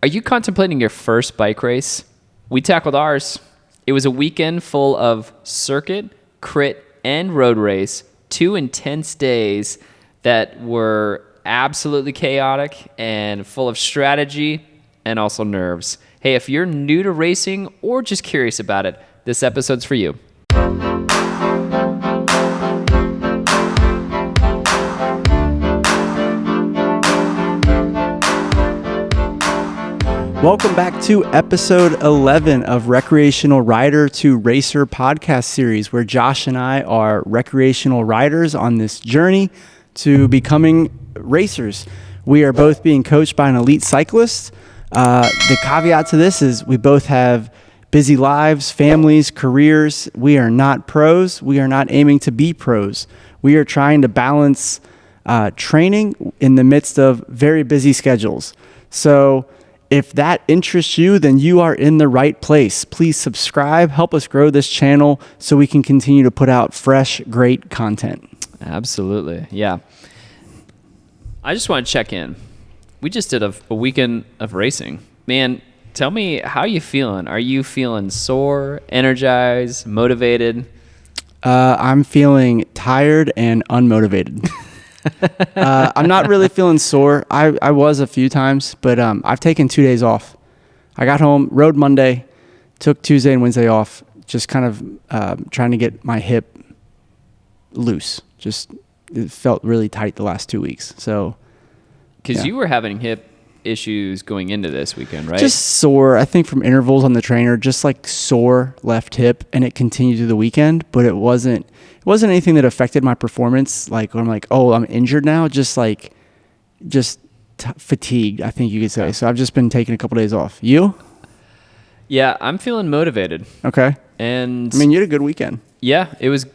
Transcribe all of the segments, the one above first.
Are you contemplating your first bike race? We tackled ours. It was a weekend full of circuit, crit, and road race. 2 intense days that were absolutely chaotic and full of strategy and also nerves. Hey, if you're new to racing or just curious about it, this episode's for you. Welcome back to episode 11 of Recreational Rider to Racer podcast series, where Josh and I are recreational riders on this journey to becoming racers. We are both being coached by an elite cyclist. The caveat to this is we both have busy lives, families, careers. We are not pros. We are not aiming to be pros. We are trying to balance training in the midst of very busy schedules. So if that interests you, then you are in the right place. Please subscribe, help us grow this channel so we can continue to put out fresh, great content. Absolutely, yeah. I just want to check in. We just did a weekend of racing. Man, tell me, how you feeling? Are you feeling sore, energized, motivated? I'm feeling tired and unmotivated. I'm not really feeling sore. I was a few times, but I've taken 2 days off. I got home, rode Monday, took Tuesday and Wednesday off, just kind of trying to get my hip loose. Just it felt really tight the last 2 weeks. So, because you were having hip issues going into this weekend, right? Just sore, I think, from intervals on the trainer, just like sore left hip, and it continued through the weekend, but it wasn't anything that affected my performance. Like, I'm like, oh, I'm injured now. Just fatigued, I think you could say. So I've just been taking a couple days off. You? Yeah, I'm feeling motivated. Okay. And I mean, you had a good weekend. Yeah, it was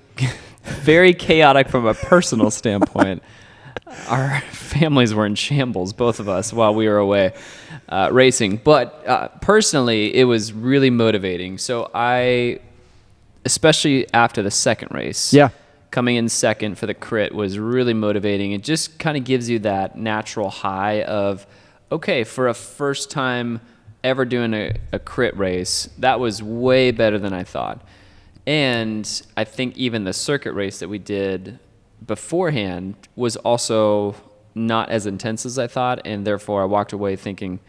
very chaotic from a personal standpoint. Our families were in shambles, both of us, while we were away racing. But personally, it was really motivating. So especially after the second race, coming in second for the crit was really motivating. It just kind of gives you that natural high of, okay, for a first time ever doing a crit race, that was way better than I thought. And I think even the circuit race that we did beforehand was also not as intense as I thought, and therefore I walked away thinking,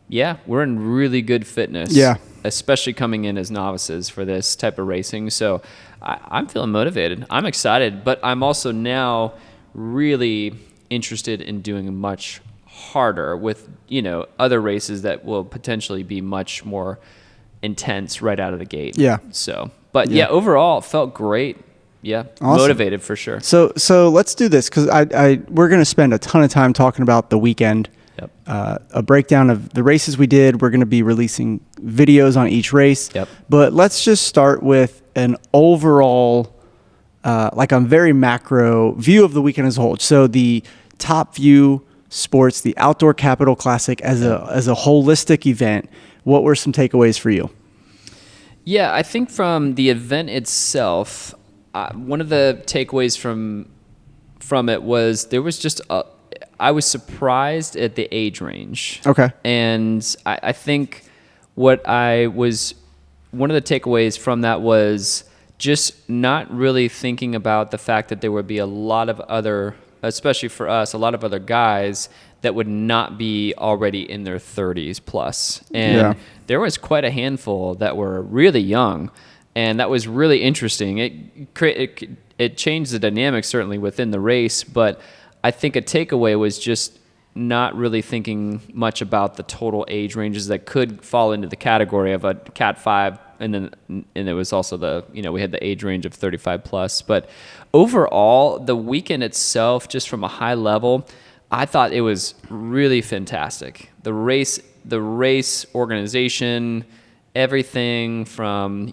yeah, we're in really good fitness, especially coming in as novices for this type of racing. So I'm feeling motivated. I'm excited, but I'm also now really interested in doing much harder with, other races that will potentially be much more intense right out of the gate. Yeah. So, but overall it felt great. Yeah, awesome. Motivated for sure. So let's do this, because we're going to spend a ton of time talking about the weekend. Yep. A breakdown of the races we did. We're going to be releasing videos on each race. Yep. But let's just start with an overall, like a very macro view of the weekend as a whole. So the Top View Sports, the Outdoor Capital Classic as a holistic event. What were some takeaways for you? Yeah, I think from the event itself, one of the takeaways from it was there was just I was surprised at the age range. Okay. And I think one of the takeaways from that was just not really thinking about the fact that there would be a lot of other, especially for us, a lot of other guys that would not be already in their 30s plus. And there was quite a handful that were really young. And that was really interesting. It changed the dynamics certainly within the race, but I think a takeaway was just not really thinking much about the total age ranges that could fall into the category of a Cat 5, and it was also we had the age range of 35 plus. But overall, the weekend itself, just from a high level, I thought it was really fantastic. The race organization, everything from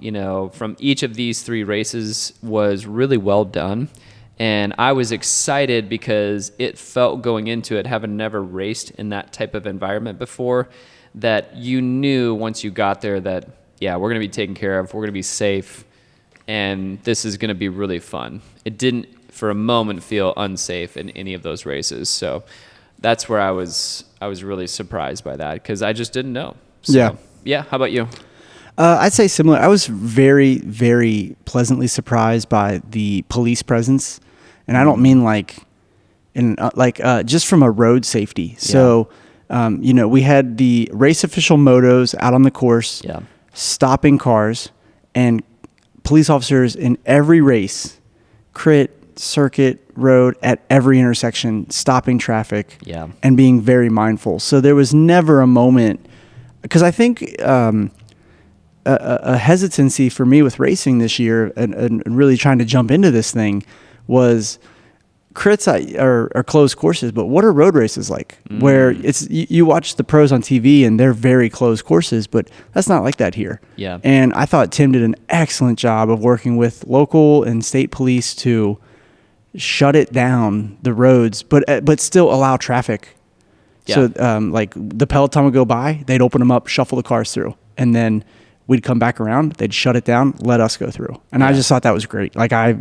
each of these three races was really well done. And I was excited because it felt going into it, having never raced in that type of environment before, that you knew once you got there that, we're going to be taken care of, we're going to be safe, and this is going to be really fun. It didn't for a moment feel unsafe in any of those races. So that's where I was really surprised by that because I just didn't know. So, yeah. How about you? I'd say similar. I was very, very pleasantly surprised by the police presence, and I don't mean just from a road safety. So, we had the race official motos out on the course, stopping cars, and police officers in every race, crit, circuit, road, at every intersection, stopping traffic, and being very mindful. So there was never a moment, because I think a hesitancy for me with racing this year and really trying to jump into this thing was crits are closed courses, but what are road races like? Where it's you watch the pros on TV and they're very closed courses, but that's not like that here. Yeah. And I thought Tim did an excellent job of working with local and state police to shut it down, the roads, but still allow traffic. So like the Peloton would go by, they'd open them up, shuffle the cars through, and then we'd come back around, they'd shut it down, let us go through. And I just thought that was great. Like I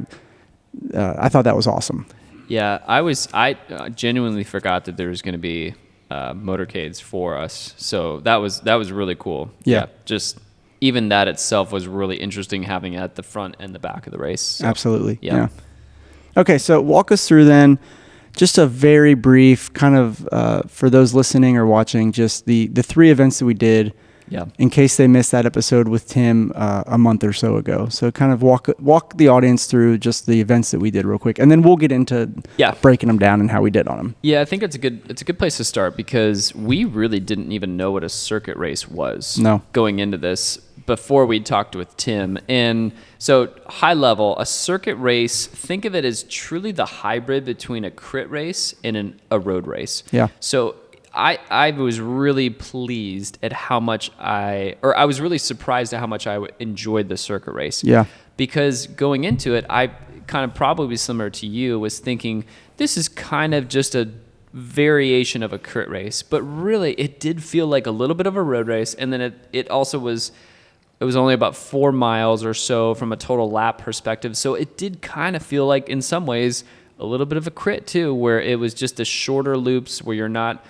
thought that was awesome. Yeah, I genuinely forgot that there was going to be motorcades for us. So that was really cool. Yeah. Just even that itself was really interesting, having it at the front and the back of the race. So, absolutely. Yeah. Okay, so walk us through then just a very brief kind of, for those listening or watching, just the 3 events that we did. Yeah. In case they missed that episode with Tim a month or so ago. So kind of walk the audience through just the events that we did real quick, and then we'll get into breaking them down and how we did on them. Yeah, I think it's a good place to start because we really didn't even know what a circuit race was going into this before we talked with Tim. And so high level, a circuit race, think of it as truly the hybrid between a crit race and a road race. Yeah. So I was really pleased at how much I was really surprised at how much I enjoyed the circuit race. Yeah. Because going into it, I kind of probably similar to you was thinking this is kind of just a variation of a crit race, but really it did feel like a little bit of a road race. And then it also was only about 4 miles or so from a total lap perspective. So it did kind of feel like in some ways a little bit of a crit too, where it was just the shorter loops where you're not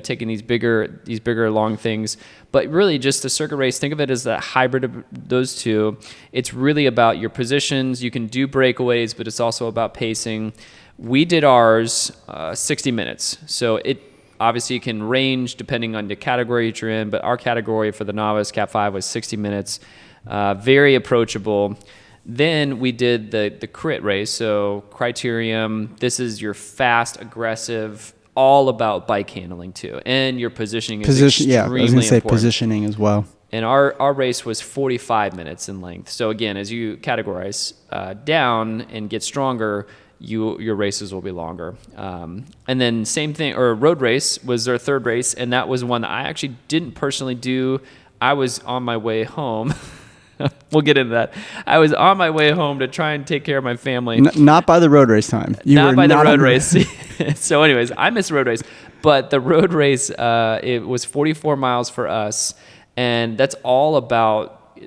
taking these bigger long things, but really just the circuit race, think of it as a hybrid of those two. It's really about your positions. You can do breakaways, but it's also about pacing. We did ours 60 minutes. So it obviously can range depending on the category you're in, but our category for the novice Cat 5 was 60 minutes, very approachable. Then we did the crit race. So criterium, this is your fast, aggressive, all about bike handling too, and your positioning is extremely I was going to say important. positioning as well. And our race was 45 minutes in length. So again, as you categorize down and get stronger, your races will be longer. And then same thing, or road race was our third race, and that was one that I actually didn't personally do. I was on my way home. We'll get into that. I was on my way home to try and take care of my family. Not by the road race time. Not by the road race. So anyways, I missed the road race. But the road race, it was 44 miles for us. And that's all about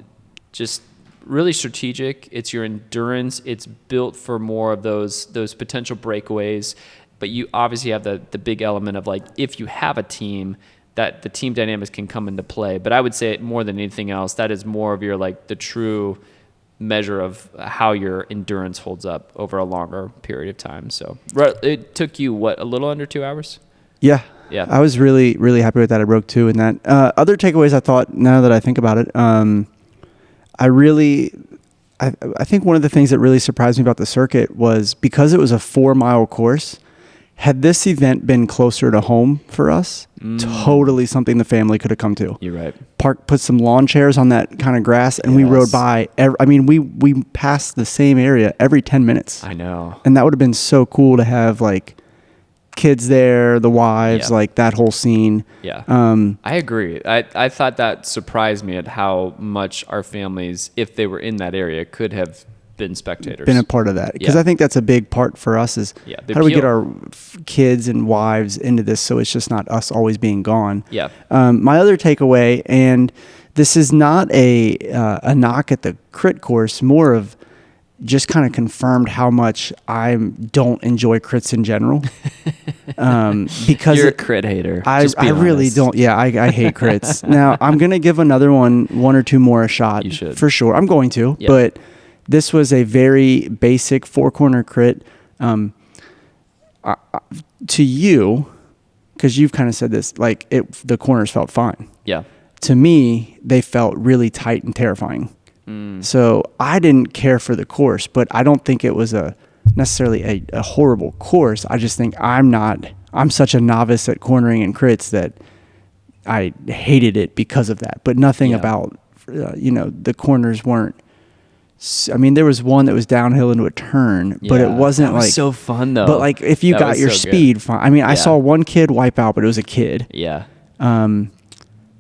just really strategic. It's your endurance. It's built for more of those potential breakaways. But you obviously have the big element of like, if you have a team, that the team dynamics can come into play. But I would say more than anything else, that is more of your like the true measure of how your endurance holds up over a longer period of time. So it took you a little under 2 hours? Yeah. I was really, really happy with that. I broke 2 in that. Other takeaways I thought, now that I think about it, I think one of the things that really surprised me about the circuit was because it was a 4-mile course. Had this event been closer to home for us, totally something the family could have come to. You're right. Put some lawn chairs on that kind of grass, and we rode by. We passed the same area every 10 minutes. I know. And that would have been so cool to have like kids there, the wives, like that whole scene. Yeah. I agree. I thought that surprised me at how much our families, if they were in that area, could have been spectators, been a part of that, because I think that's a big part for us is how do we get our kids and wives into this so it's just not us always being gone. My other takeaway, and this is not a knock at the crit course, more of just kind of confirmed how much I don't enjoy crits in general. Because you're a crit hater. I really honest. don't. Yeah, I hate crits. Now I'm going to give another one or two more a shot. You should. For sure. I'm going to, Yep. but this was a very basic 4-corner crit. To you, because you've kind of said this, like the corners felt fine. Yeah. To me, they felt really tight and terrifying. So I didn't care for the course, but I don't think it was necessarily a horrible course. I just think I'm such a novice at cornering and crits that I hated it because of that. But nothing about, the corners weren't. I mean, there was one that was downhill into a turn, but it wasn't that was like so fun though. But like if you That got was your so speed good. fine. I mean, I saw one kid wipe out, but it was a kid. Yeah.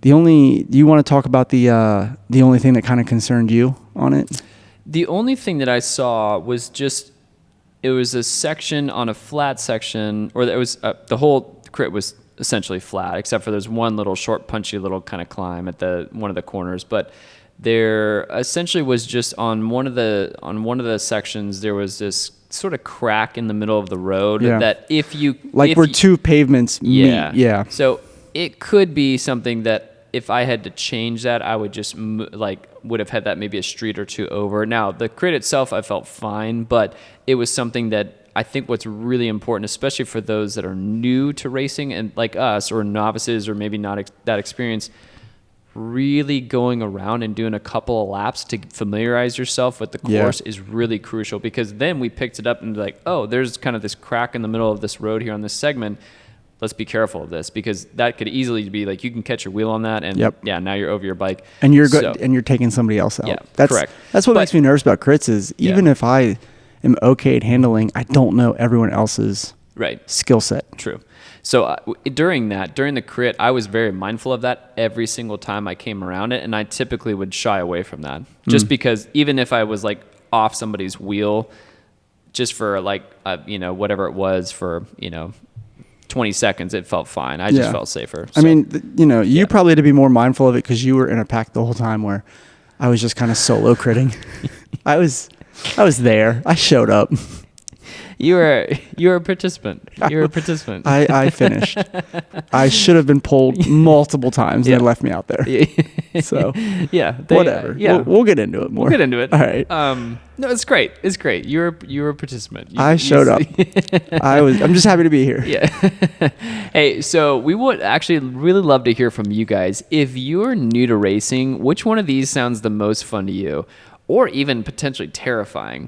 Do you want to talk about the only thing that kind of concerned you on it? The only thing that I saw was it was a section on a flat section, or it was the whole crit was essentially flat, except for there's one little short, punchy little kind of climb at one of the corners. But there essentially was just on one of the sections there was this sort of crack in the middle of the road that if two pavements meet. Yeah. So it could be something that if I had to change that, I would just would have had that maybe a street or two over. Now, the crit itself, I felt fine, but it was something that I think what's really important, especially for those that are new to racing and like us or novices or maybe not that experienced, really going around and doing a couple of laps to familiarize yourself with the course is really crucial, because then we picked it up and like, oh, there's kind of this crack in the middle of this road here on this segment. Let's be careful of this, because that could easily be like you can catch your wheel on that and now you're over your bike and you're good and you're taking somebody else out. Yeah, that's correct. That's what makes me nervous about crits is even if I am okay at handling, I don't know everyone else's skill set. True. So during the crit, I was very mindful of that every single time I came around it, and I typically would shy away from that just because even if I was like off somebody's wheel, just for like whatever it was for 20 seconds, it felt fine. I just felt safer. So. I mean, you probably had to be more mindful of it because you were in a pack the whole time, where I was just kind of solo critting. I was there. I showed up. You were a participant. You're a participant. I finished. I should have been pulled multiple times and they left me out there. So whatever. We'll get into it more. We'll get into it. All right. No, it's great. It's great. You're a participant. I showed up. I'm just happy to be here. Yeah. Hey, so we would actually really love to hear from you guys. If you're new to racing, which one of these sounds the most fun to you, or even potentially terrifying?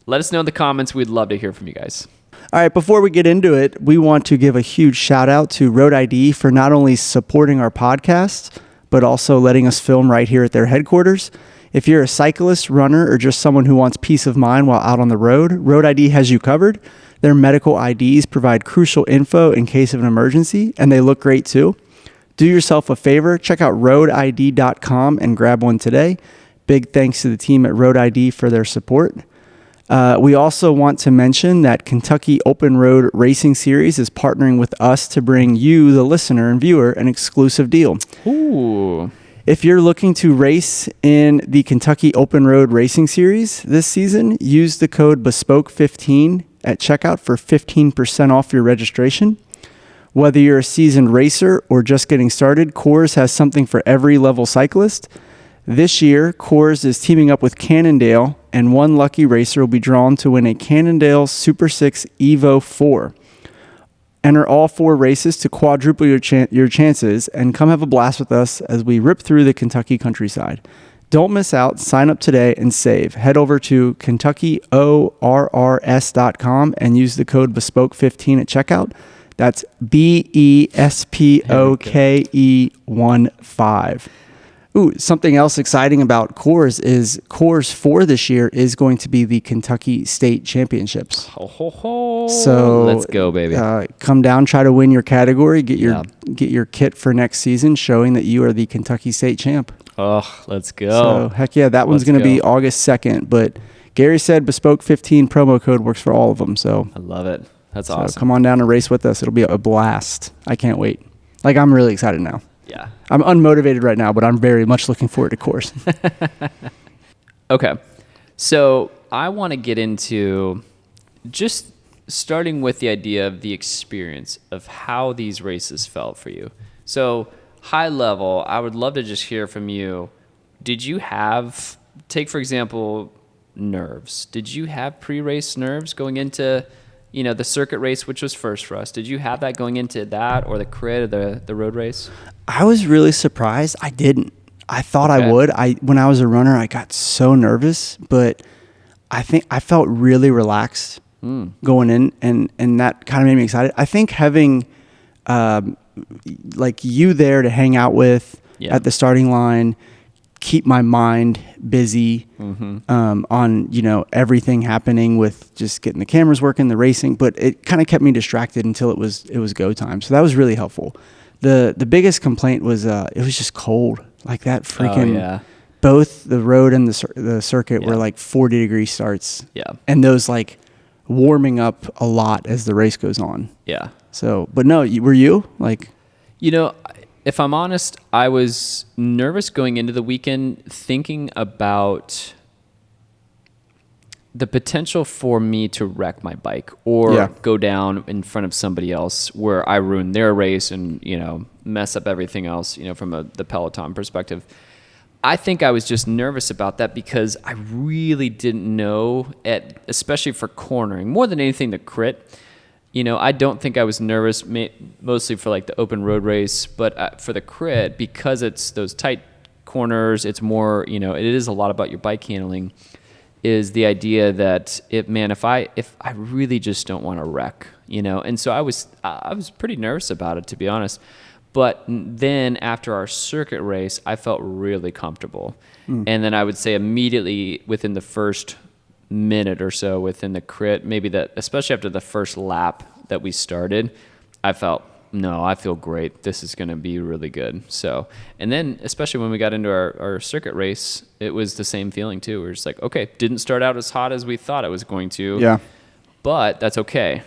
Let us know in the comments. We'd love to hear from you guys. All right, before we get into it, we want to give a huge shout out to Road ID for not only supporting our podcast, but also letting us film right here at their headquarters. If you're a cyclist, runner, or just someone who wants peace of mind while out on the road, Road ID has you covered. Their medical IDs provide crucial info in case of an emergency, and they look great too. Do yourself a favor, check out roadid.com and grab one today. Big thanks to the team at Road ID for their support. We also want to mention that Kentucky Open Road Racing Series is partnering with us to bring you, the listener and viewer, an exclusive deal. Ooh. If you're looking to race in the Kentucky Open Road Racing Series this season, use the code BESPOKE15 at checkout for 15% off your registration. Whether you're a seasoned racer or just getting started, Coors has something for every level cyclist. This year, Coors is teaming up with Cannondale, and one lucky racer will be drawn to win a Cannondale Super 6 Evo 4. Enter all 4 races to quadruple your chances, and come have a blast with us as we rip through the Kentucky countryside. Don't miss out. Sign up today and save. Head over to KentuckyORRS.com and use the code BESPOKE15 at checkout. That's BESPOKE15. Ooh, something else exciting about Coors is Coors 4 this year is going to be the Kentucky State Championships. So let's go, baby. Come down, try to win your category, get your kit for next season, showing that you are the Kentucky State champ. Oh, let's go. So heck yeah, that one's going to be August 2nd. But Gary said BESPOKE15 promo code works for all of them. So I love it. That's awesome. Come on down and race with us. It'll be a blast. I can't wait. Like, I'm really excited now. Yeah. I'm unmotivated right now, but I'm very much looking forward to Coors. Okay. So I want to get into just starting with the idea of the experience of how these races felt for you. So high level, I would love to just hear from you. Did you have, take for example, nerves? Did you have pre-race nerves going into, the circuit race, which was first for us? Did you have that going into that, or the crit, or the road race? I was really surprised. I didn't. I thought I would. When I was a runner, I got so nervous, but I think I felt really relaxed going in, and that kind of made me excited. I think having like you there to hang out with at the starting line, keep my mind busy on everything happening with just getting the cameras working, the racing, but it kind of kept me distracted until it was go time. So that was really helpful. The biggest complaint was it was just cold, like that freaking. Both the road and the circuit were like 40-degree starts. Yeah, and those like warming up a lot as the race goes on. Yeah. So, but no, were you like? If I'm honest, I was nervous going into the weekend, thinking about the potential for me to wreck my bike or go down in front of somebody else where I ruin their race and, mess up everything else, from the Peloton perspective. I think I was just nervous about that because I really didn't know, especially for cornering, more than anything the crit. I don't think I was nervous mostly for like the open road race, but for the crit, because it's those tight corners, it's more, it is a lot about your bike handling, is the idea that if I really just don't want to wreck, and so I was pretty nervous about it, to be honest. But then after our circuit race, I felt really comfortable. And then I would say immediately within the first minute or so within the crit, especially after the first lap that we started, I felt, no, I feel great. This is going to be really good. So, and then especially when we got into our circuit race, it was the same feeling too. We were just like, okay, didn't start out as hot as we thought it was going to. Yeah. But that's okay.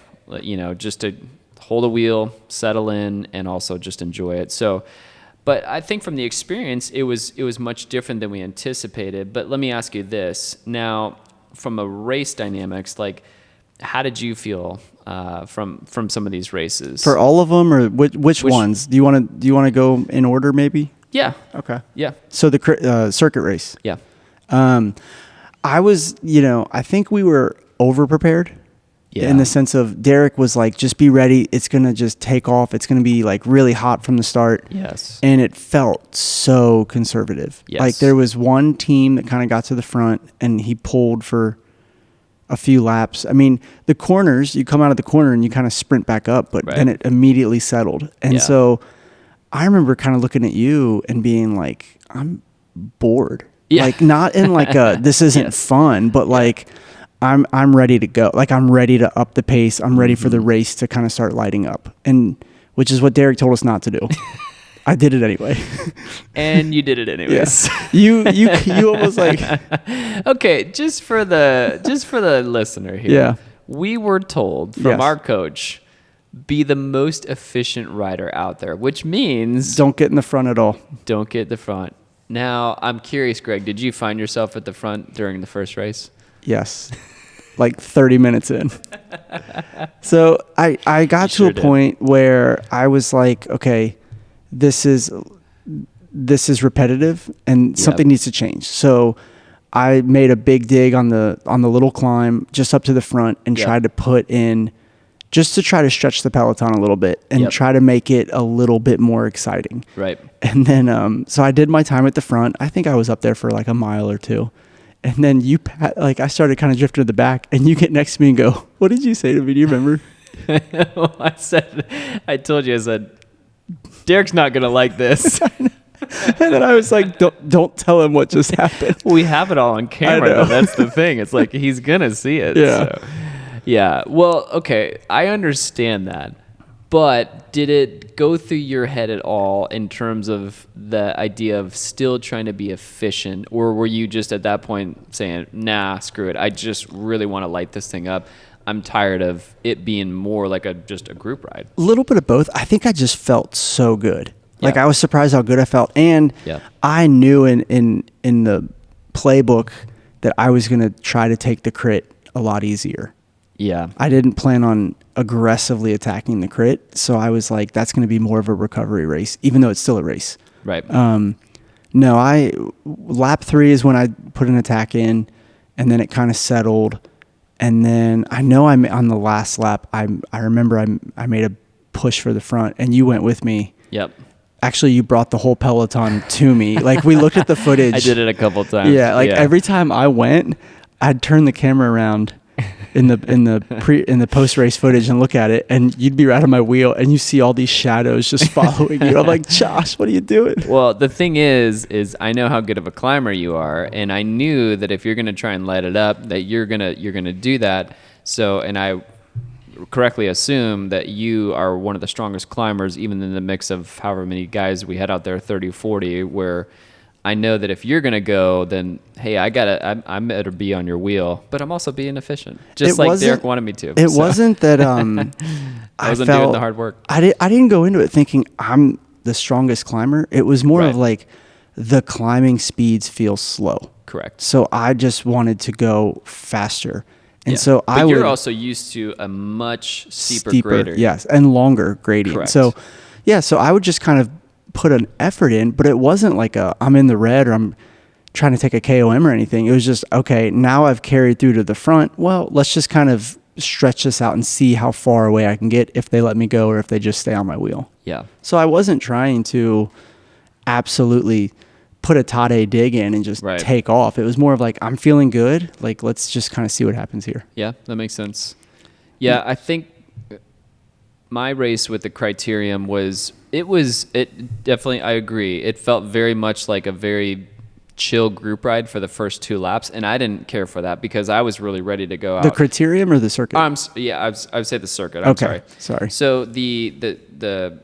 Just to hold a wheel, settle in, and also just enjoy it. So, but I think from the experience, it was much different than we anticipated. But let me ask you this. Now, from a race dynamics, like, how did you feel from some of these races? For all of them, or which ones? Do you want to go in order, maybe? Yeah. Okay. Yeah. So the circuit race. Yeah. I was, I think we were over prepared. Yeah. In the sense of Derek was like, just be ready. It's going to just take off. It's going to be like really hot from the start. Yes. And it felt so conservative. Yes. Like there was one team that kind of got to the front and he pulled for a few laps. I mean, the corners, you come out of the corner and you kind of sprint back up, but then it immediately settled. And so I remember kind of looking at you and being like, I'm bored. Yeah. Like not in like this isn't fun, but like, I'm ready to go. Like I'm ready to up the pace. I'm ready for the race to kind of start lighting up, and which is what Derek told us not to do. I did it anyway. And you did it anyways. Yeah. You almost like okay. Just for the listener here. Yeah. We were told from our coach, be the most efficient rider out there, which means don't get in the front at all. Don't get in the front. Now I'm curious, Greg. Did you find yourself at the front during the first race? Yes. Like 30 minutes in. So I got to a point where I was like, okay, this is repetitive and something needs to change. So I made a big dig on the little climb just up to the front and tried to put in just to try to stretch the Peloton a little bit and try to make it a little bit more exciting. Right. And then so I did my time at the front. I think I was up there for like a mile or two. And then I started kind of drifting to the back, and you get next to me and go, "What did you say to me? Do you remember?" Well, I told you, Derek's not gonna like this. And then I was like, "Don't tell him what just happened." We have it all on camera, though. That's the thing. It's like he's gonna see it. Yeah. So. Yeah. Well, okay, I understand that. But did it go through your head at all in terms of the idea of still trying to be efficient? Or were you just at that point saying, nah, screw it. I just really want to light this thing up. I'm tired of it being more like just a group ride. A little bit of both. I think I just felt so good. Like I was surprised how good I felt. And I knew in the playbook that I was going to try to take the crit a lot easier. Yeah. I didn't plan on aggressively attacking the crit. So I was like, that's going to be more of a recovery race, even though it's still a race. Right. No, lap 3 is when I put an attack in, and then it kind of settled. And then I know on the last lap, I remember I made a push for the front, and you went with me. Yep. Actually, you brought the whole peloton to me. Like, we looked at the footage. I did it a couple times. Yeah, every time I went, I'd turn the camera around in the post race footage and look at it, and you'd be right on my wheel, and you see all these shadows just following you. I'm like, Josh, what are you doing? Well, the thing is I know how good of a climber you are, and I knew that if you're gonna try and light it up, that you're gonna do that. So, and I correctly assume that you are one of the strongest climbers, even in the mix of however many guys we had out there, 30, 40, where I know that if you're going to go, then, hey, I better be on your wheel, but I'm also being efficient, just like Derek wanted me to. It wasn't that I wasn't doing the hard work. I didn't go into it thinking I'm the strongest climber. It was more of like the climbing speeds feel slow. Correct. So I just wanted to go faster. And so you're also used to a much steeper grader. Yes, and longer gradient. Correct. So, so I would just kind of put an effort in, but it wasn't like I'm in the red or I'm trying to take a KOM or anything. It was just, okay, now I've carried through to the front. Well, let's just kind of stretch this out and see how far away I can get if they let me go or if they just stay on my wheel. Yeah. So I wasn't trying to absolutely put a Tade dig in and just take off. It was more of like, I'm feeling good. Like, let's just kind of see what happens here. Yeah, that makes sense. Yeah, I think my race with the criterium it definitely, I agree. It felt very much like a very chill group ride for the first 2 laps. And I didn't care for that because I was really ready to go out. The criterium or the circuit? I would say the circuit. I'm sorry. So the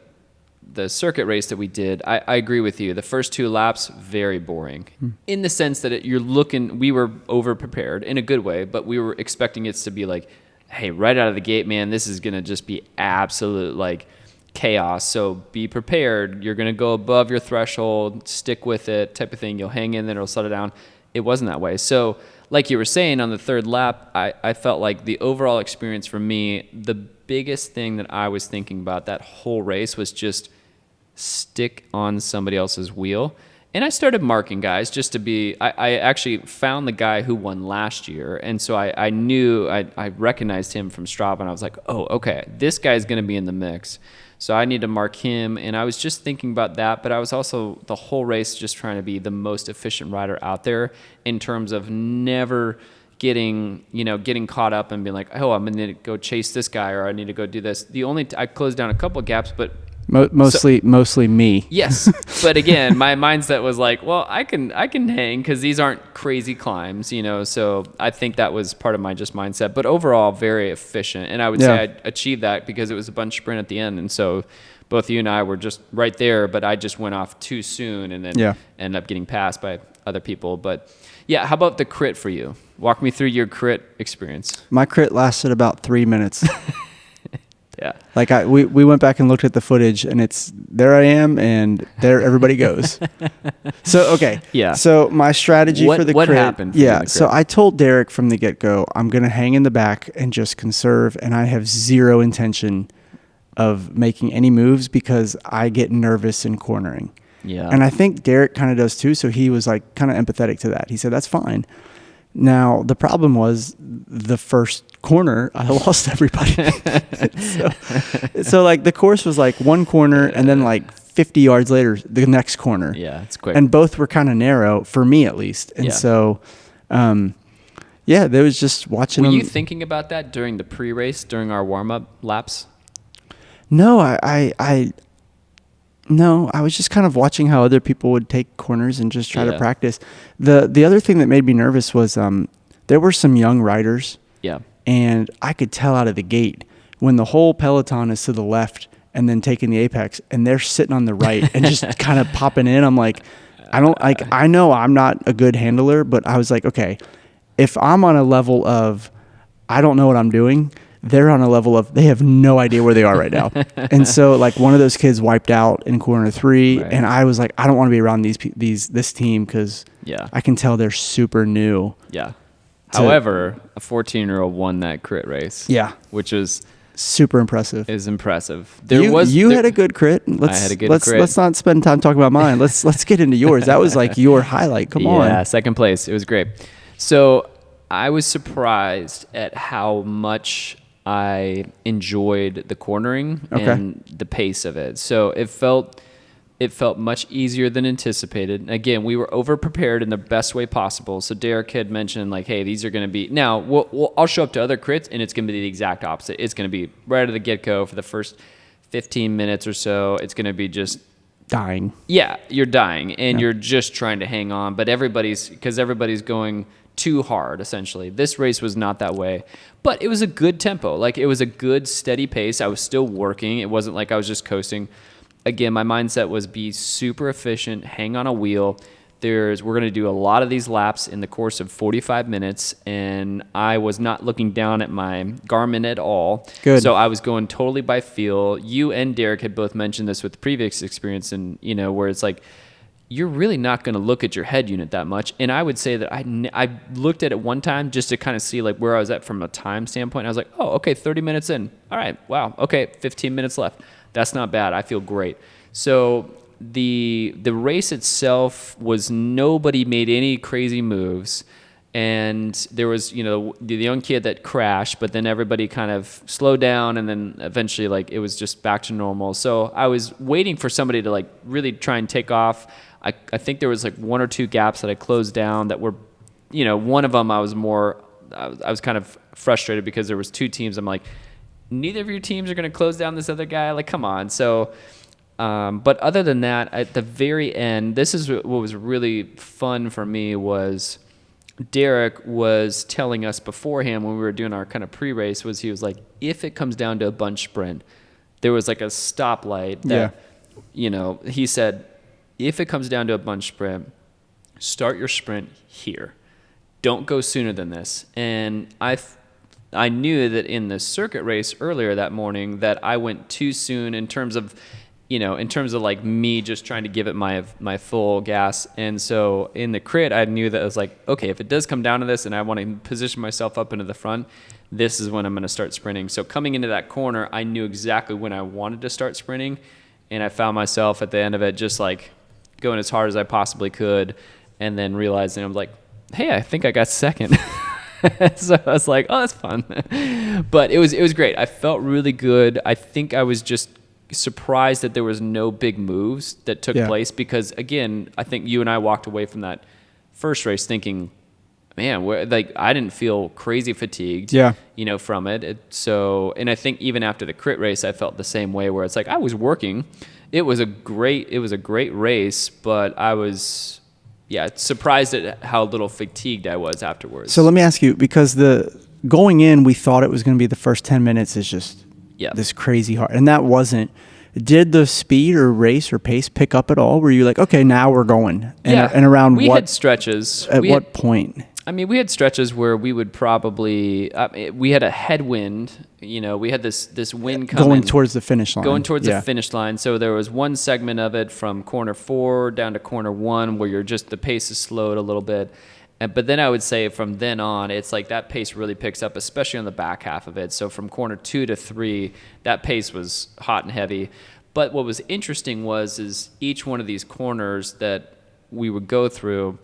circuit race that we did, I agree with you. The first 2 laps, very boring in the sense that we were over prepared in a good way, but we were expecting it to be like, hey, right out of the gate, man, this is going to just be absolute like chaos. So be prepared. You're going to go above your threshold, stick with it type of thing. You'll hang in, then it'll settle down. It wasn't that way. So like you were saying on the 3rd lap, I felt like the overall experience for me, the biggest thing that I was thinking about that whole race was just stick on somebody else's wheel. And I started marking guys just to be, I actually found the guy who won last year. And so I knew, I recognized him from Strava, and I was like, oh, okay, this guy's going to be in the mix. So I need to mark him. And I was just thinking about that, but I was also the whole race just trying to be the most efficient rider out there in terms of never getting caught up and being like, oh, I'm going to go chase this guy, or I need to go do this. I closed down a couple of gaps, but mostly me. Yes, but again, my mindset was like, well, I can hang because these aren't crazy climbs, So I think that was part of my just mindset. But overall, very efficient, and I would say I achieved that because it was a bunch sprint at the end, and so both you and I were just right there. But I just went off too soon, and then ended up getting passed by other people. But yeah, how about the crit for you? Walk me through your crit experience. My crit lasted about 3 minutes. Yeah. Like we went back and looked at the footage, and it's there I am, and there everybody goes. So, okay. Yeah. So my strategy for the crit. What happened? Yeah. So I told Derek from the get-go, I'm going to hang in the back and just conserve, and I have zero intention of making any moves because I get nervous in cornering. Yeah. And I think Derek kind of does too, so he was like kind of empathetic to that. He said, that's fine. Now, the problem was the first corner, I lost everybody. so like the course was like one corner and then like 50 yards later, the next corner. Yeah, it's quick. And both were kind of narrow for me at least. And so, there was just watching them. Were you thinking about that during the pre-race, during our warm-up laps? No, No, I was just kind of watching how other people would take corners and just try to practice. The other thing that made me nervous was there were some young riders. Yeah. And I could tell out of the gate when the whole peloton is to the left and then taking the apex and they're sitting on the right and just kind of popping in. I'm like, I know I'm not a good handler, but I was like, okay, if I'm on a level of I don't know what I'm doing, they're on a level of they have no idea where they are right now. And so like one of those kids wiped out in corner 3, Right. and I was like, I don't want to be around this team because Yeah. I can tell they're super new. Yeah. However, a 14-year-old won that crit race. Yeah. Which is Super impressive. impressive. You had a good crit. I had a good crit. Let's not spend time talking about mine. Let's get into yours. That was like your highlight. Come on. Yeah, second place. It was great. So I was surprised at how much I enjoyed the cornering and the pace of it. So it felt much easier than anticipated. Again, we were over prepared in the best way possible. So Derek had mentioned like, hey, these are going to be now. I'll show up to other crits and it's going to be the exact opposite. It's going to be right out of the get go for the first 15 minutes or so. It's going to be just Dying. yeah, you're dying and you're just trying to hang on. But everybody's going too hard essentially. This race was not that way, but it was a good tempo. Like it was a good steady pace. I was still working. It wasn't like I was just coasting. Again, my mindset was be super efficient, hang on a wheel. We're going to do a lot of these laps in the course of 45 minutes, and I was not looking down at my Garmin at all. Good. So I was going totally by feel. You and Derek had both mentioned this with the previous experience, and where it's like you're really not going to look at your head unit that much. And I would say that I looked at it one time just to kind of see like where I was at from a time standpoint. I was like, oh, okay, 30 minutes in. All right, wow, okay, 15 minutes left. That's not bad. I feel great. So the race itself was nobody made any crazy moves, and there was the young kid that crashed, but then everybody kind of slowed down, and then eventually like it was just back to normal. So I was waiting for somebody to like really try and take off. I think there was like 1 or 2 gaps that I closed down that were, one of them I was kind of frustrated because there was 2 teams. I'm like, neither of your teams are going to close down this other guy. Like, come on. So, but other than that, at the very end, this is what was really fun for me was Derek was telling us beforehand when we were doing our kind of pre-race he was like, if it comes down to a bunch sprint, there was like a stoplight that, he said, if it comes down to a bunch sprint, start your sprint here. Don't go sooner than this. And I knew that in the circuit race earlier that morning that I went too soon in terms of like me just trying to give it my full gas. And so in the crit, I knew that I was like, okay, if it does come down to this and I want to position myself up into the front, this is when I'm going to start sprinting. So coming into that corner, I knew exactly when I wanted to start sprinting. And I found myself at the end of it just like going as hard as I possibly could, and then realizing I'm like, hey, I think I got second. So I was like, oh, that's fun. But it was great. I felt really good. I think I was just surprised that there was no big moves that took place because, again, I think you and I walked away from that first race thinking, man, I didn't feel crazy fatigued, from it. And I think even after the crit race, I felt the same way where it's like I was working. It was a great race, but I was surprised at how little fatigued I was afterwards. So let me ask you, because going in, we thought it was going to be the first 10 minutes is just this crazy hard, and that wasn't. Did the speed or race or pace pick up at all? Were you like, okay, now we're going? And around we what? Had stretches. At what point? I mean, we had stretches where we would probably we had a headwind. We had this wind coming going towards the finish line. The finish line. So there was one segment of it from corner 4 down to corner 1 where the pace is slowed a little bit. But then I would say from then on, it's like that pace really picks up, especially on the back half of it. So from corner 2 to 3, that pace was hot and heavy. But what was interesting is each one of these corners that we would go through,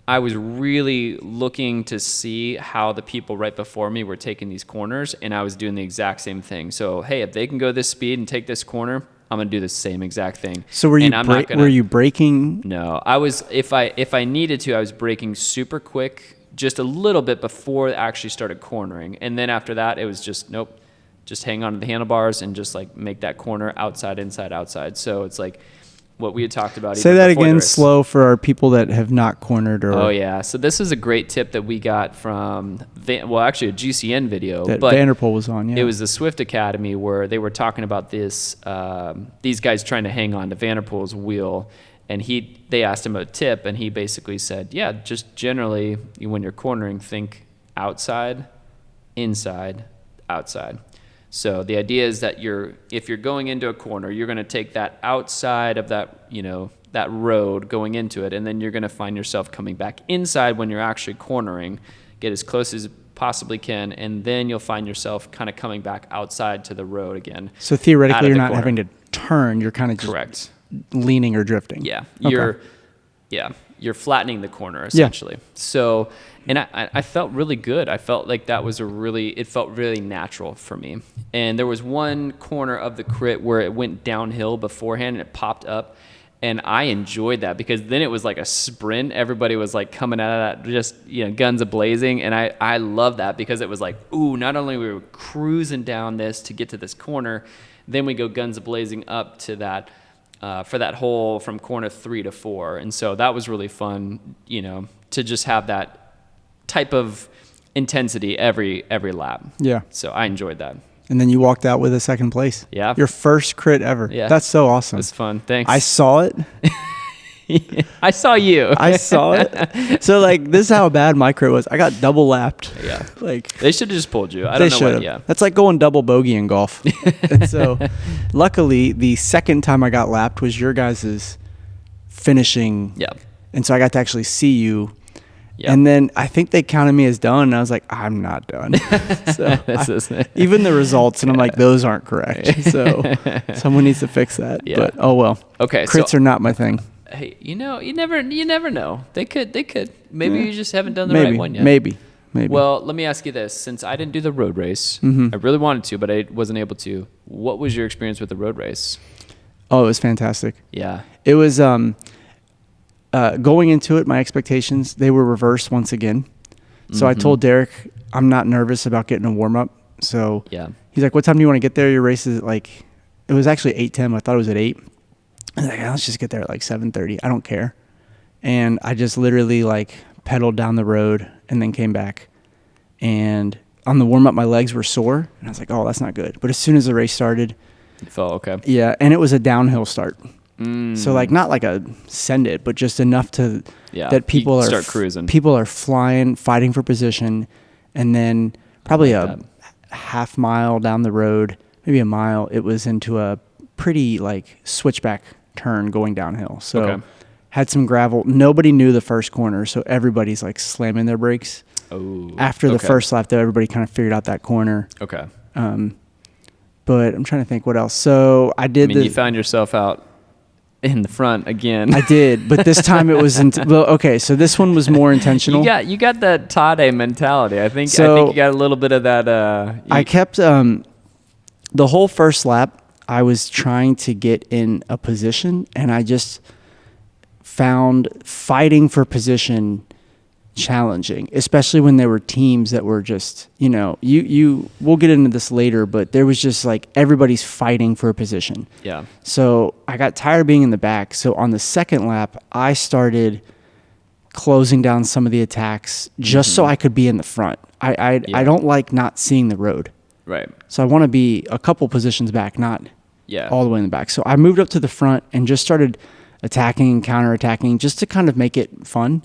I was really looking to see how the people right before me were taking these corners, and I was doing the exact same thing. So, hey, if they can go this speed and take this corner, I'm going to do the same exact thing. So were you braking? No, I was. If I needed to, I was braking super quick, just a little bit before it actually started cornering, and then after that, it was just nope, just hang on to the handlebars and just like make that corner outside, inside, outside. So it's like what we had talked about. Say that again slow for our people that have not cornered. Oh, yeah. So this is a great tip that we got from, actually a GCN video. That Vanderpool was on, It was the Swift Academy where they were talking about this, these guys trying to hang on to Vanderpool's wheel. And they asked him a tip, and he basically said, just generally, when you're cornering, think outside, inside, outside. So the idea is that if you're going into a corner, you're going to take that outside of that, that road going into it, and then you're going to find yourself coming back inside when you're actually cornering, get as close as you possibly can, and then you'll find yourself kind of coming back outside to the road again. So theoretically, you're not having to turn, you're kind of just correct, leaning or drifting. Yeah. Okay. You're flattening the corner essentially. Yeah. So, and I felt really good. I felt like that was it felt really natural for me. And there was one corner of the crit where it went downhill beforehand and it popped up. And I enjoyed that because then it was like a sprint. Everybody was like coming out of that, just, guns a-blazing. And I love that because it was like, ooh, not only we were cruising down this to get to this corner, then we go guns a-blazing up to that, for that hole from corner 3 to 4. And so that was really fun, to just have that type of intensity every lap. Yeah. So I enjoyed that. And then you walked out with a second place. Yeah. Your first crit ever. Yeah. That's so awesome. It was fun. Thanks. I saw it. I saw you. I saw it. So this is how bad my crit was. I got double lapped. Yeah. They should have just pulled you. I They don't know should what. have. Yeah. That's like going double bogey in golf. And so luckily the second time I got lapped was your guys's finishing. Yeah. And so I got to actually see you. Yep. And then I think they counted me as done. And I was like, I'm not done. So even the results, and I'm like, those aren't correct. So someone needs to fix that. Yeah. But oh well. Okay. Crits are not my thing. Hey, you never know. They could. Maybe you just haven't done the Maybe, right one yet. Maybe. Well, let me ask you this: since I didn't do the road race, Mm-hmm. I really wanted to, but I wasn't able to. What was your experience with the road race? Oh, it was fantastic. Yeah. It was going into it, my expectations, they were reversed once again. So I told Derek, I'm not nervous about getting a warm up. So Yeah. he's like, what time do you want to get there? Your race is it was actually 8:10. I thought it was at 8. I was like, let's just get there at 7:30. I don't care. And I just literally pedaled down the road and then came back. And on the warm up, my legs were sore. And I was like, oh, that's not good. But as soon as the race started. You felt okay. Yeah. And it was a downhill start. So not like a send it, but just enough that people are start cruising. People are flying, fighting for position, and then probably a half mile down the road, maybe a mile, it was into a pretty switchback turn going downhill. So had some gravel. Nobody knew the first corner, so everybody's slamming their brakes. Oh. After the first lap, though, everybody kind of figured out that corner. Okay. But I'm trying to think what else. So I did. You found yourself out in the front again. I did, but this time it was so this one was more intentional. You got that Tade mentality. I think you got a little bit of that. I kept the whole first lap. I was trying to get in a position, and I just found fighting for position challenging, especially when there were teams that were just, we'll get into this later, but there was just everybody's fighting for a position. Yeah. So I got tired of being in the back. So on the second lap, I started closing down some of the attacks just so I could be in the front. I don't like not seeing the road. Right. So I want to be a couple positions back, not all the way in the back. So I moved up to the front and just started attacking and counterattacking just to kind of make it fun.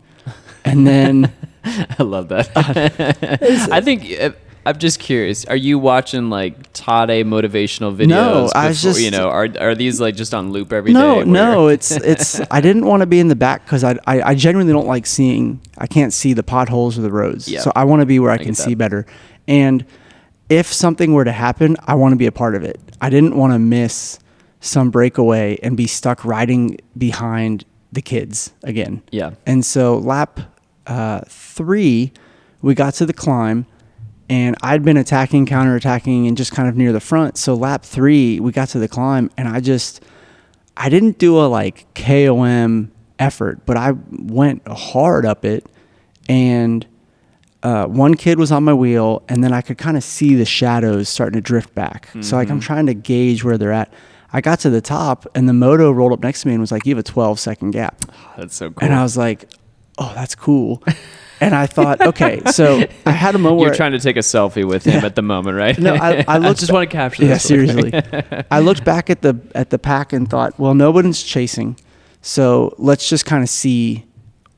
And then I love that. I think I'm just curious. Are you watching Tade motivational videos? No, I was just are these just on loop every day? No, it's I didn't want to be in the back because I genuinely don't like seeing. I can't see the potholes or the roads. Yeah. So I want to be where I can see better. And if something were to happen, I want to be a part of it. I didn't want to miss some breakaway and be stuck riding behind the kids again. Yeah. And so lap 3, we got to the climb, and I'd been attacking, counterattacking, and just kind of near the front. So lap 3, we got to the climb, and I didn't do a KOM effort, but I went hard up it, and one kid was on my wheel, and then I could kind of see the shadows starting to drift back. Mm-hmm. So I'm trying to gauge where they're at. I got to the top, and the moto rolled up next to me and was like, you have a 12-second gap. That's so cool. And I was like, oh, that's cool. And I thought, okay, so I had a moment You're trying to take a selfie with him at the moment, right? No, I just want to capture this. Yeah, seriously. I looked back at the pack and thought, well, nobody's chasing, so let's just kind of see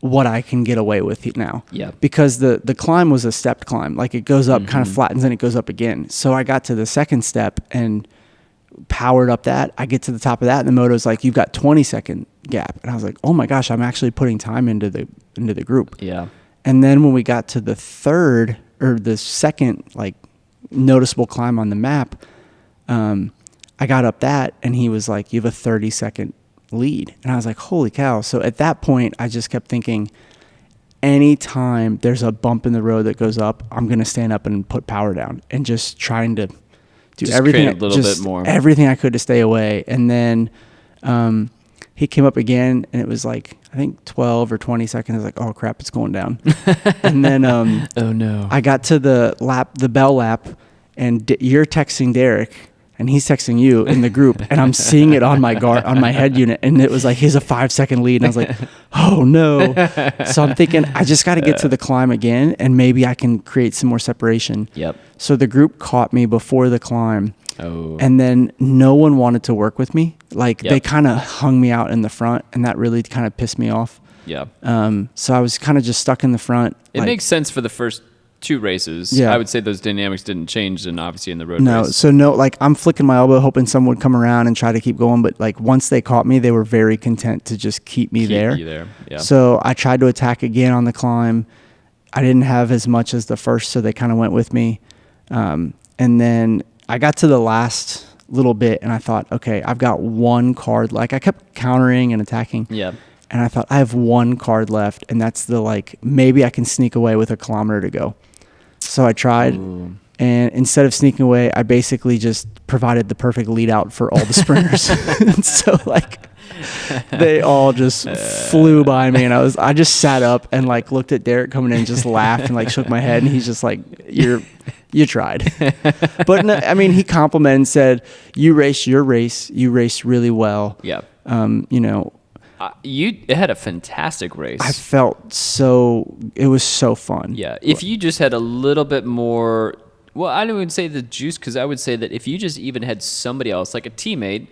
what I can get away with now. Yeah. Because the climb was a stepped climb. Like it goes up, kind of flattens, and it goes up again. So I got to the second step and powered up that. I get to the top of that, and the moto's like, you've got 20-second gap. And I was like, oh my gosh, I'm actually putting time into the group. Yeah. And then when we got to the third or the second like noticeable climb on the map, I got up that, and he was like, you have a 30-second lead. And I was like, holy cow. So at that point, I just kept thinking, anytime there's a bump in the road that goes up, I'm going to stand up and put power down and just trying to do just everything, create a little bit more, everything I could to stay away. And then he came up again, and it was like, I think 12 or 20 seconds. I was like, oh crap, it's going down. And then oh no, I got to the bell lap, and you're texting Derek, and he's texting you in the group, and I'm seeing it on my head unit, and it was like, here's a 5-second lead, and I was like, oh no. So I'm thinking, I just got to get to the climb again, and maybe I can create some more separation. Yep. So the group caught me before the climb, and then no one wanted to work with me. Like they kind of hung me out in the front, and that really kind of pissed me off. Yeah. So I was kind of just stuck in the front. It makes sense for the first 2 races. Yeah. I would say those dynamics didn't change, and obviously in the road race. So like I'm flicking my elbow hoping someone would come around and try to keep going, but like once they caught me, they were very content to just keep me there. Yeah. So I tried to attack again on the climb. I didn't have as much as the first, so they kind of went with me. And then I got to the last little bit, and I thought, okay, I've got 1 card. Like I kept countering and attacking. Yeah. And I thought, I have 1 card left, and that's maybe I can sneak away with a kilometer to go. So I tried, and instead of sneaking away, I basically just provided the perfect lead out for all the sprinters. And so like they all just flew by me, and I just sat up and like looked at Derek coming in and just laughed and like shook my head, and he's just like, you tried. But no, I mean, he complimented and said, you raced your race, you raced really well. Yeah. You had a fantastic race. I felt it was so fun. Yeah. If you just had a little bit more, well, I don't even say the juice, because I would say that if you just even had somebody else, like a teammate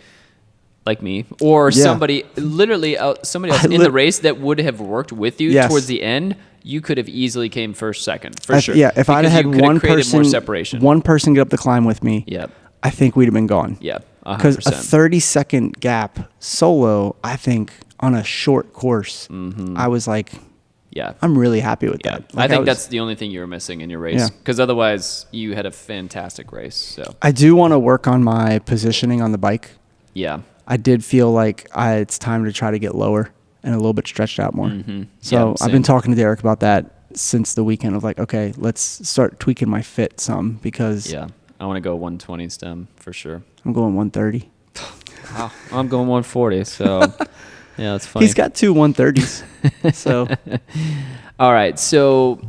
like me, or somebody else in the race that would have worked with you towards the end, you could have easily came first, second, for sure. Yeah, if I'd had one person, more separation. One person get up the climb with me, I think we'd have been gone. Yeah, 100%. Because a 30-second gap solo, I think, on a short course, I was like, I'm really happy with that. Like I think that's the only thing you were missing in your race, because otherwise you had a fantastic race. So I do want to work on my positioning on the bike. Yeah. I did feel like it's time to try to get lower and a little bit stretched out more. So I've been talking to Derek about that since the weekend of like, okay, let's start tweaking my fit some, because I want to go 120 stem for sure. I'm going 130. Wow. I'm going 140. So yeah, that's funny. He's got 2 130s. So all right. So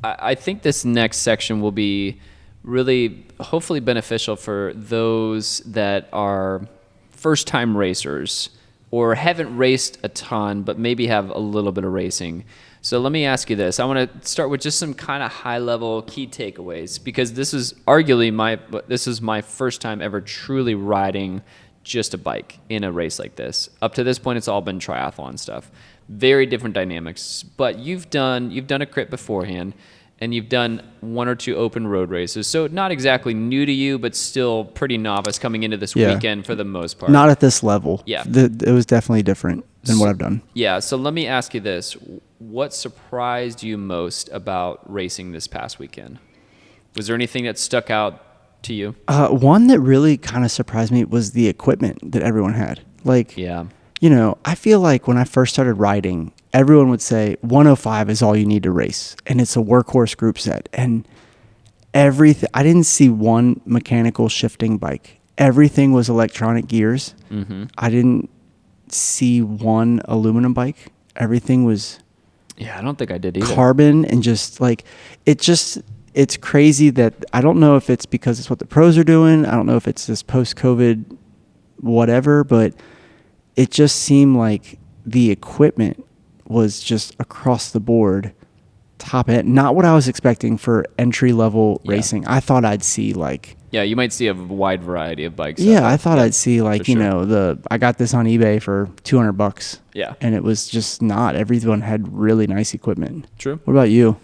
I think this next section will be really hopefully beneficial for those that are first-time racers or haven't raced a ton but maybe have a little bit of racing. So let me ask you this. I want to start with just some kind of high-level key takeaways, because this is arguably my first time ever truly riding just a bike in a race like this. Up to this point, it's all been triathlon stuff. Very different dynamics. But you've done a crit beforehand, and you've done 1 or 2 open road races. So not exactly new to you, but still pretty novice coming into this weekend for the most part. Not at this level. Yeah. It was definitely different than what I've done. Yeah. So let me ask you this. What surprised you most about racing this past weekend? Was there anything that stuck out to you? One that really kind of surprised me was the equipment that everyone had. Like, I feel like when I first started riding, everyone would say 105 is all you need to race, and it's a workhorse group set. And everything, I didn't see one mechanical shifting bike. Everything was electronic gears. I didn't see one aluminum bike. Everything was I don't think I did either. Carbon, and just like it's crazy that I don't know if it's because it's what the pros are doing. I don't know if it's this post-COVID whatever, but it just seemed like the equipment was just across the board top end. Not what I was expecting for entry level racing. I thought I'd see like Yeah, you might see a wide variety of bikes. Yeah, I thought I'd see like, for sure. I got this on eBay for $200. Yeah. And it was just not. Everyone had really nice equipment. True. What about you?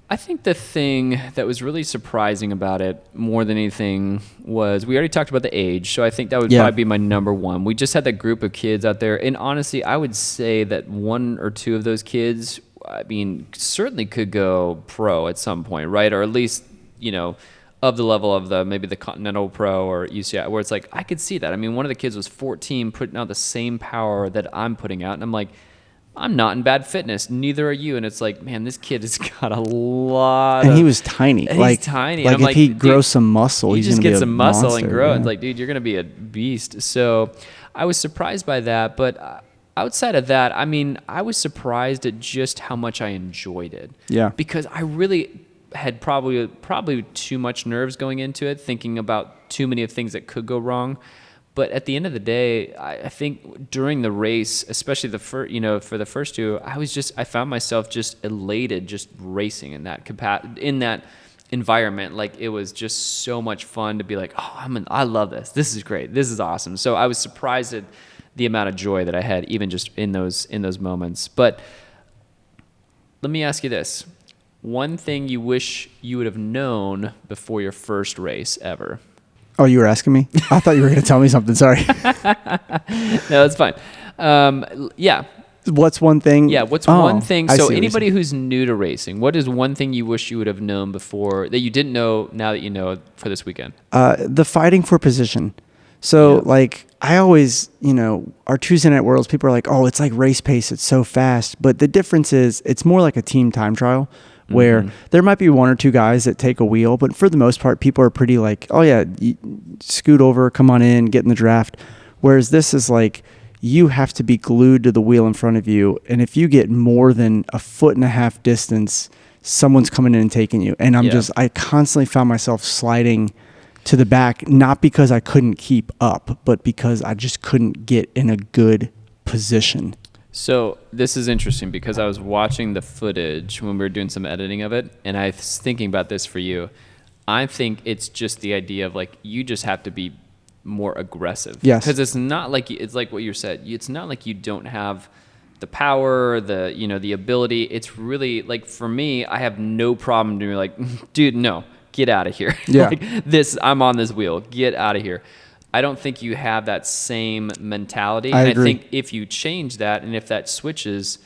I think the thing that was really surprising about it more than anything was we already talked about the age. So I think that would probably be my number one. We just had that group of kids out there. And honestly, I would say that one or two of those kids, I mean, certainly could go pro at some point, right? Or at least, of the level of maybe the Continental Pro or UCI, where it's like, I could see that. I mean, one of the kids was 14 putting out the same power that I'm putting out. And I'm like, I'm not in bad fitness. Neither are you. And it's like, man, this kid has got a lot. And he was tiny. He's tiny. Like and I'm if he grows some muscle, he's just gonna get be some a muscle monster, and grow. yeah. It's like, dude, you're gonna be a beast. So I was surprised by that. But outside of that, I mean, I was surprised at just how much I enjoyed it. Yeah. Because I really had probably too much nerves going into it, thinking about too many of things that could go wrong. But at the end of the day, I think during the race, especially for the first two, I found myself just elated, just racing in that in that environment. Like it was just so much fun to be like, oh, I love this. This is great. This is awesome. So I was surprised at the amount of joy that I had, even just in those moments. But let me ask you this: one thing you wish you would have known before your first race ever. Oh, you were asking me? I thought you were going to tell me something. Sorry. No, it's fine. Yeah. What's one thing? Yeah, what's one thing? So anybody saying. who's new to racing, what is one thing you wish you would have known before that you didn't know now that you know for this weekend? The fighting for position. So like I always, our Tuesday Night Worlds, people are like, oh, it's like race pace. It's so fast. But the difference is it's more like a team time trial. Where there might be one or two guys that take a wheel, but for the most part, people are pretty like, oh yeah, scoot over, come on in, get in the draft. Whereas this is like, you have to be glued to the wheel in front of you. And if you get more than a 1.5 foot distance, someone's coming in and taking you. And I constantly found myself sliding to the back, not because I couldn't keep up, but because I just couldn't get in a good position. So this is interesting because I was watching the footage when we were doing some editing of it, and I was thinking about this for you. I think it's just the idea of like you just have to be more aggressive. Yes. Because it's not like it's like what you said. It's not like you don't have the power, the ability. It's really like for me, I have no problem doing like, dude, no, get out of here. Yeah. I'm on this wheel. Get out of here. I don't think you have that same mentality. I and agree. I think if you change that and if that switches,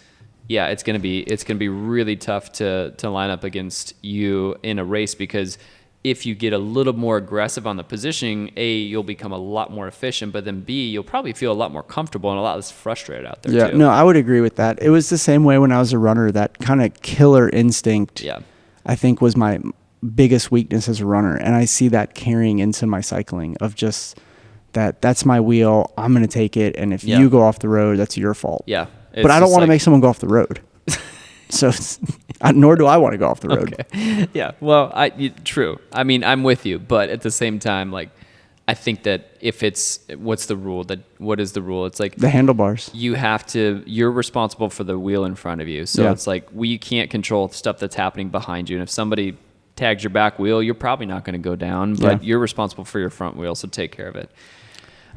yeah, it's gonna be really tough to line up against you in a race because if you get a little more aggressive on the positioning, A, you'll become a lot more efficient, but then B, you'll probably feel a lot more comfortable and a lot less frustrated out there too. No, I would agree with that. It was the same way when I was a runner. That kind of killer instinct, I think, was my biggest weakness as a runner, and I see that carrying into my cycling of just that's my wheel. I'm going to take it. And if you go off the road, that's your fault. Yeah. But I don't want to make someone go off the road. So nor do I want to go off the road. Okay. Yeah. Well, true. I mean, I'm with you. But at the same time, like, I think that if what's the rule? What is the rule? It's like the handlebars. You're responsible for the wheel in front of you. So it's like you can't control stuff that's happening behind you. And if somebody tags your back wheel, you're probably not going to go down, but you're responsible for your front wheel. So take care of it.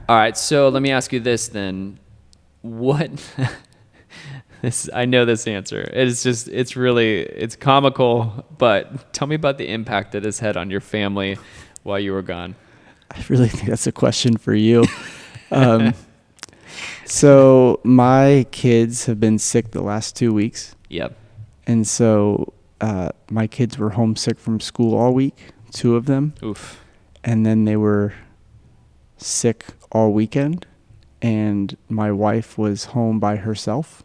All right, so let me ask you this then. What I know this answer. It's comical, but tell me about the impact that it's had on your family while you were gone. I really think that's a question for you. So my kids have been sick the last 2 weeks. Yep. And so my kids were homesick from school all week, 2 of them. Oof. And then they were sick all weekend, and my wife was home by herself.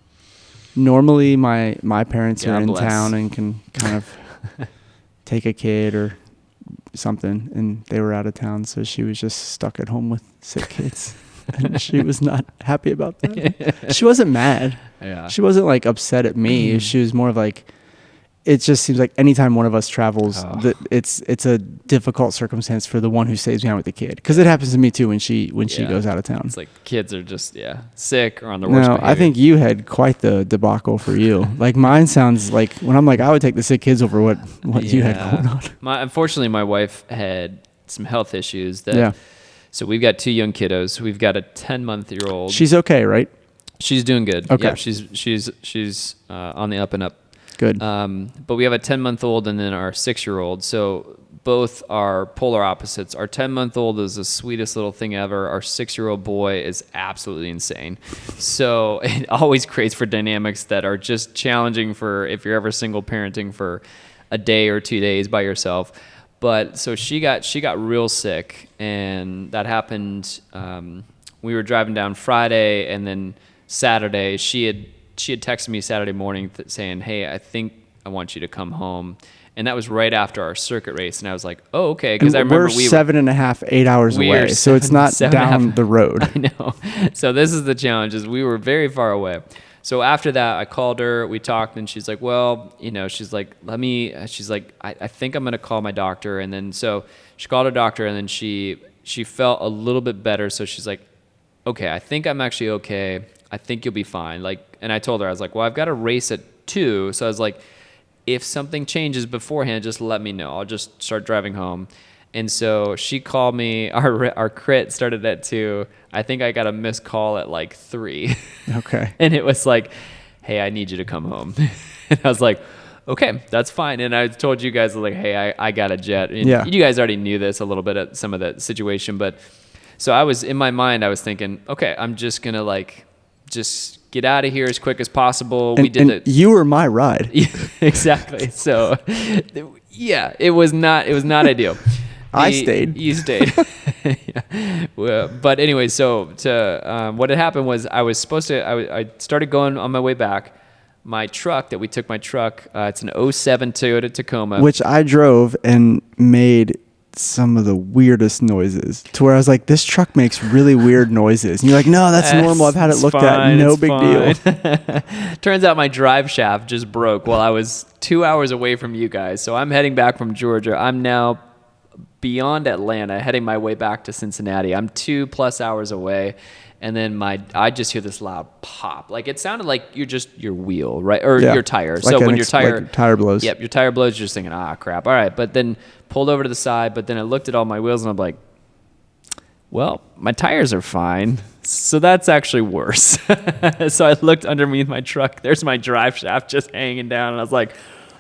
Normally my parents are in town and can kind of take a kid or something, and they were out of town, so she was just stuck at home with sick kids. And she was not happy about that. She wasn't mad. Yeah. She wasn't like upset at me. She was more of like, it just seems like anytime one of us travels, it's a difficult circumstance for the one who stays behind with the kid. Because it happens to me too when she goes out of town. It's like kids are just sick or on their worst behavior. I think you had quite the debacle for you. Like mine sounds like when I'm like I would take the sick kids over what you had going on. Unfortunately, my wife had some health issues. That So we've got 2 young kiddos. We've got a 10-month-year-old. She's okay, right? She's doing good. Okay. Yeah, she's on the up and up. Good. But we have a 10-month-old and then our 6-year-old. So both are polar opposites. Our 10-month-old is the sweetest little thing ever. Our 6-year-old boy is absolutely insane. So it always creates for dynamics that are just challenging for if you're ever single parenting for a day or 2 days by yourself. But so she got real sick, and that happened. We were driving down Friday, and then Saturday she had texted me Saturday morning saying, "Hey, I think I want you to come home." And that was right after our circuit race, and I was like, "Oh, okay." Because I remember we're 7.5, 8 hours away, so it's not down the road. I know. So this is the challenge: is we were very far away. So after that, I called her. We talked, and she's like, "Well, she's like, I think I'm gonna call my doctor." And then so she called her doctor, and then she felt a little bit better. So she's like, "Okay, I think I'm actually okay. I think you'll be fine." And I told her, I was like, "Well, I've got a race at 2," so I was like, if something changes beforehand, just let me know. I'll just start driving home. And so she called me. Our crit started at 2. I think I got a missed call at like 3. Okay. And it was like, "Hey, I need you to come home." And I was like, "Okay, that's fine." And I told you guys, like, "Hey, I got a jet." And you guys already knew this a little bit at some of the situation. But so I was, in my mind, I was thinking, okay, I'm just going to just get out of here as quick as possible. You were my ride. Exactly. So yeah, it was not ideal. I stayed. You stayed. Yeah. Well, but anyway, so what had happened was I started going on my way back. My truck it's an 07 Toyota Tacoma. Which I drove and made some of the weirdest noises, to where I was like, this truck makes really weird noises. And you're like, "No, that's normal. I've had it looked at. No big deal." Turns out my drive shaft just broke while I was 2 hours away from you guys. So I'm heading back from Georgia. I'm now beyond Atlanta, heading my way back to Cincinnati. I'm 2+ hours away. And then I just hear this loud pop. Like it sounded like your wheel, right? Or your tire. Like so when your tire blows. Yep, your tire blows, you're just thinking, crap. All right. But then pulled over to the side, but then I looked at all my wheels and I'm like, well, my tires are fine. So that's actually worse. So I looked underneath my truck. There's my drive shaft just hanging down. And I was like,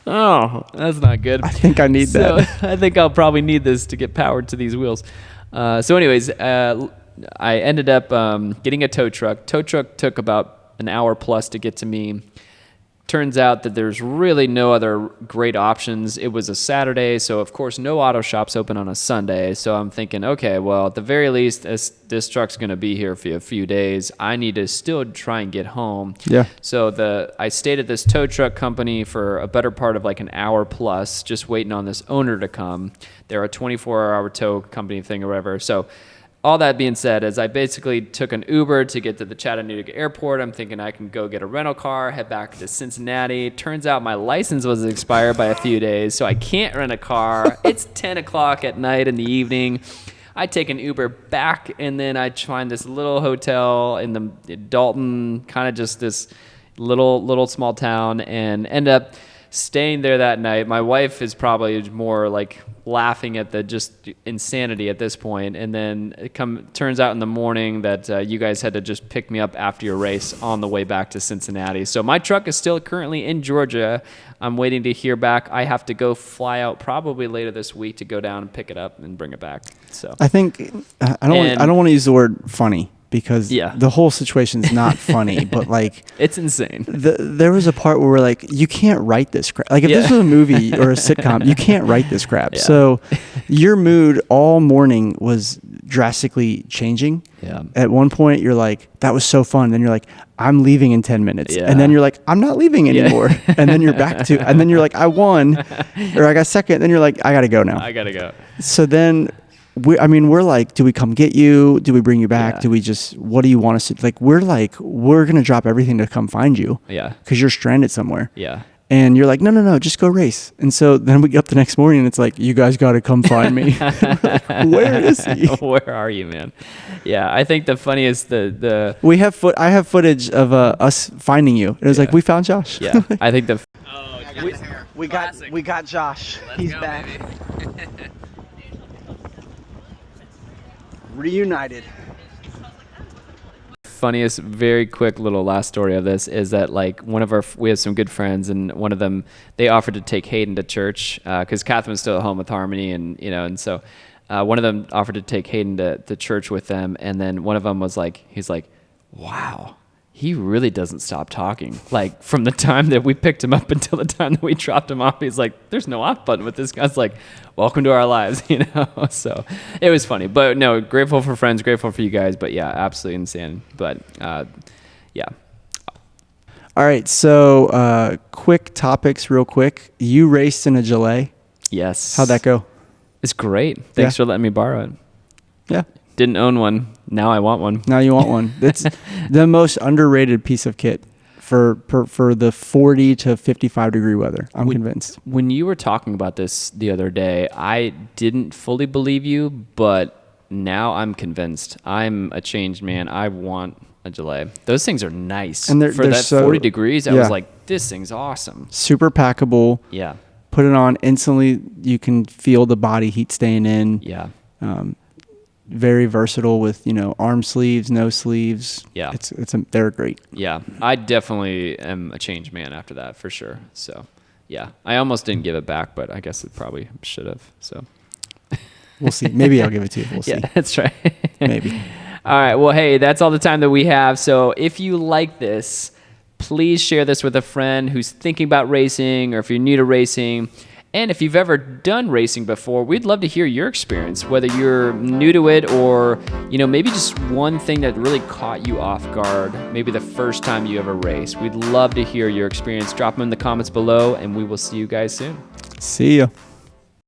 oh, that's not good. I think I need that. I think I'll probably need this to get powered to these wheels. So anyways, I ended up getting a tow truck. Tow truck took about an hour plus to get to me. Turns out that there's really no other great options. It was a Saturday, so of course no auto shops open on a Sunday. So I'm thinking, okay, well, at the very least, this truck's going to be here for a few days. I need to still try and get home. Yeah. So I stayed at this tow truck company for a better part of like an hour plus, just waiting on this owner to come. They're a 24-hour tow company thing or whatever. So all that being said, as I basically took an Uber to get to the Chattanooga airport, I'm thinking I can go get a rental car, head back to Cincinnati. Turns out my license was expired by a few days, so I can't rent a car. It's 10 o'clock at night in the evening. I take an Uber back, and then I find this little hotel in the Dalton, kind of just this little small town, and end up staying there that night. My wife is probably more like laughing at the just insanity at this point. And then turns out in the morning that you guys had to just pick me up after your race on the way back to Cincinnati. So my truck is still currently in Georgia. I'm waiting to hear back. I have to go fly out probably later this week to go down and pick it up and bring it back. So I think I don't want to use the word funny, because the whole situation is not funny, but like it's insane. There was a part where we're like, you can't write this crap. Like if this was a movie or a sitcom, you can't write this crap. Yeah. So your mood all morning was drastically changing. Yeah. At one point you're like, that was so fun. Then you're like, I'm leaving in 10 minutes. Yeah. And then you're like, I'm not leaving anymore. And then you're back to, and then you're like, I won, or I got second. Then you're like, I got to go now. I got to go. So then we're like, do we come get you? Do we bring you back? Do we just, what do you want us to, like, we're going to drop everything to come find you. Yeah. Because you're stranded somewhere. Yeah. And you're like, no, just go race. And so then we get up the next morning and it's like, you guys got to come find me. Like, where is he? Where are you, man? Yeah. I think the funniest, I have footage of us finding you. It was like, we found Josh. Yeah. I think we got Josh. He's back. Reunited. Funniest, very quick little last story of this is that like we have some good friends, and one of them, they offered to take Hayden to church because Catherine's still at home with Harmony, and so one of them offered to take Hayden to church with them, and then one of them was like, he's like, wow, he really doesn't stop talking. Like from the time that we picked him up until the time that we dropped him off, he's like, there's no off button with this guy. It's like, welcome to our lives, So it was funny, but no, grateful for friends, grateful for you guys, but yeah, absolutely insane. But yeah. All right. So quick topics real quick. You raced in a Gillet. Yes. How'd that go? It's great. Thanks for letting me borrow it. Yeah. Didn't own one. Now I want one. Now you want one. It's the most underrated piece of kit for the 40 to 55 degree weather. I'm convinced. When you were talking about this the other day, I didn't fully believe you, but now I'm convinced. I'm a changed man. I want a Gillet. Those things are nice. And they're that so, 40 degrees, I was like, this thing's awesome. Super packable. Yeah. Put it on instantly. You can feel the body heat staying in. Yeah. Very versatile with, arm sleeves, no sleeves. Yeah. They're great. Yeah. I definitely am a changed man after that for sure. So yeah, I almost didn't give it back, but I guess it probably should have. So we'll see. Maybe I'll give it to you. We'll see. Yeah, that's right. Maybe. All right. Well, hey, that's all the time that we have. So if you like this, please share this with a friend who's thinking about racing, or if you're new to racing. And if you've ever done racing before, we'd love to hear your experience, whether you're new to it or, maybe just one thing that really caught you off guard, maybe the first time you ever raced. We'd love to hear your experience. Drop them in the comments below, and we will see you guys soon. See ya.